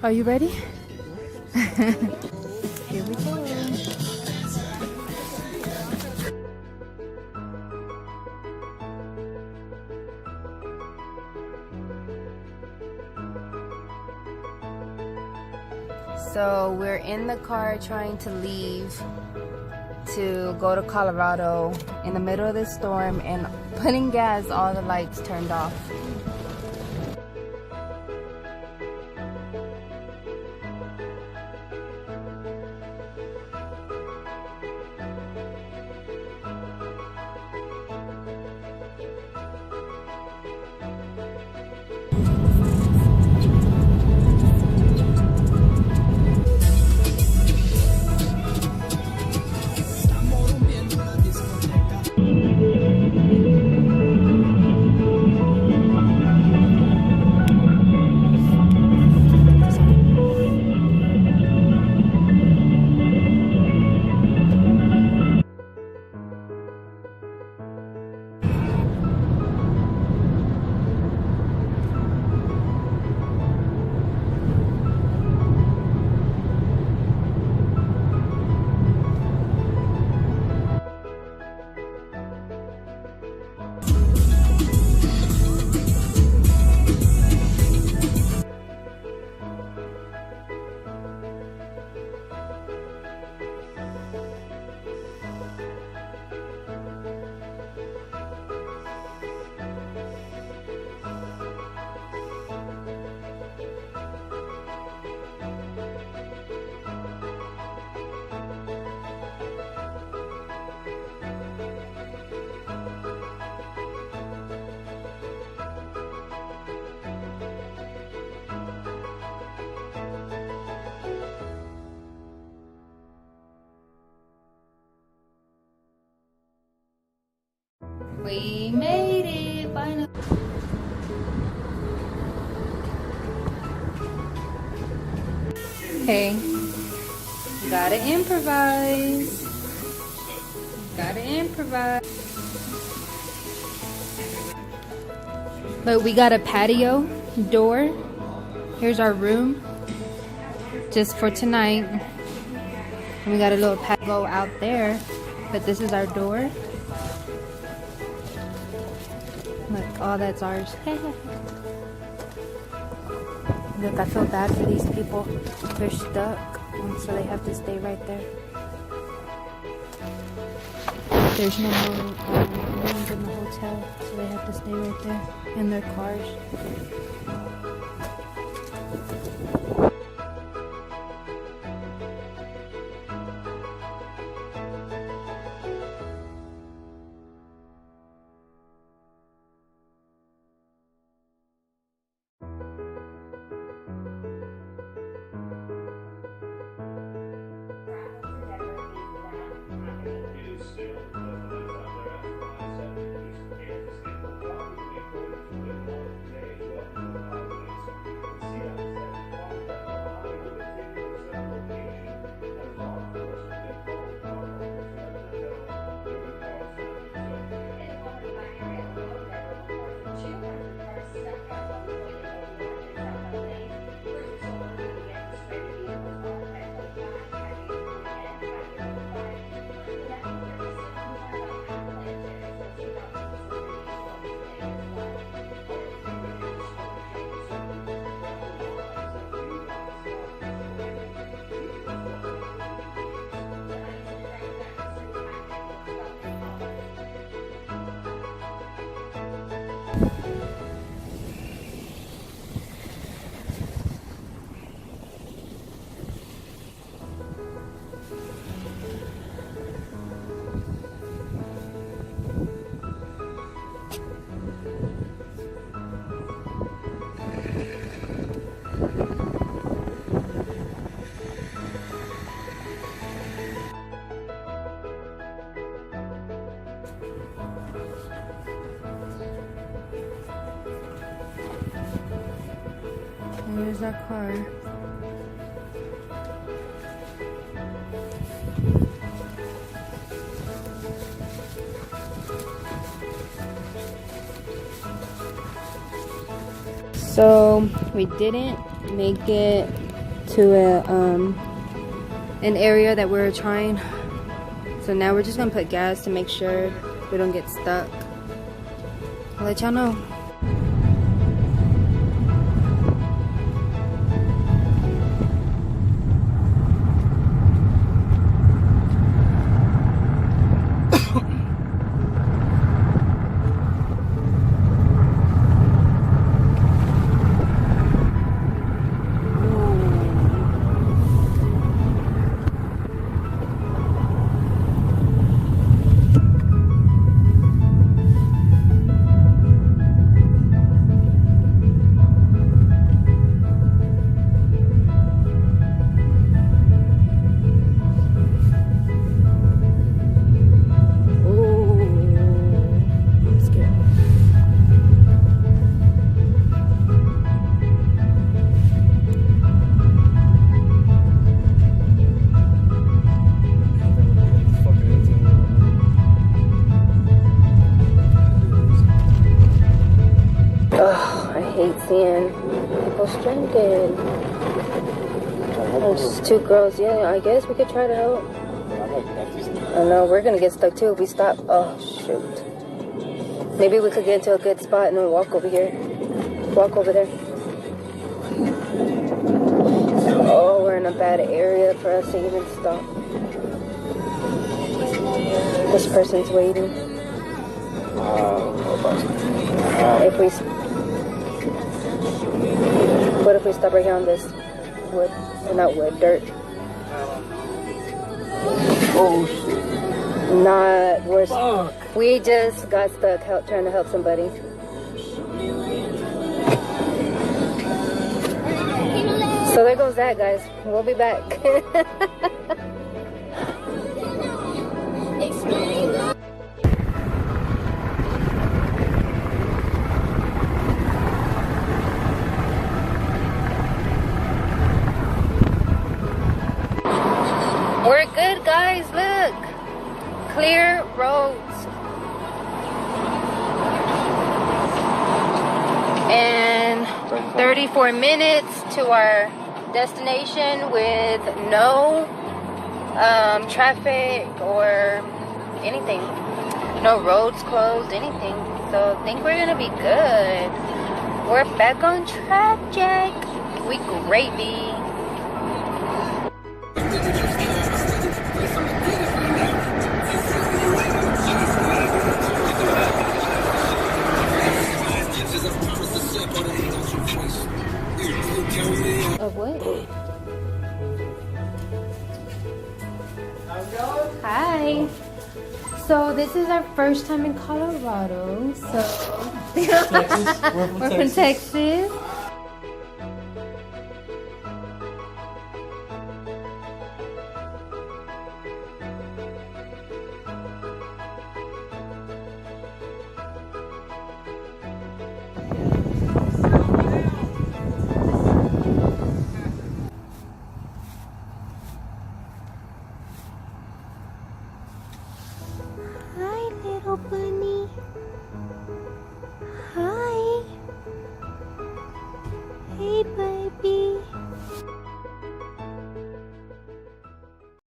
Are you ready? Here we go. So we're in the car trying to leave to go to Colorado in the middle of this storm, and putting gas, all the lights turned off. We made it finally. Hey, gotta improvise. Gotta improvise. Look, we got a patio door. Here's our room just for tonight. And we got a little patio out there, but this is our door. Look, all that's ours. Look, I feel bad for these people. They're stuck, so they have to stay right there. There's no more rooms in the hotel, so they have to stay right there in their cars. There's our car. So we didn't make it to an area that we're trying. So now we're just gonna put gas to make sure we don't get stuck. I'll let y'all know. Seeing people stranded. There's two girls. Yeah, I guess we could try to help. I know we're gonna get stuck too if we stop. Oh shoot. Maybe we could get into a good spot and then walk over here. Walk over there. Oh, we're in a bad area for us to even stop. This person's waiting. What if we stop right here on this wood? Or not wood, dirt. Oh shit. Not worse. Fuck. We just got stuck trying to help somebody. So there goes that, guys. We'll be back. We're good, guys. Look, clear roads, and 34 minutes to our destination with no traffic or anything, no roads closed, anything. So I think we're gonna be good. We're back on track, Jack. We gravy. Of what? Hi. So this is our first time in Colorado. So we're from Texas.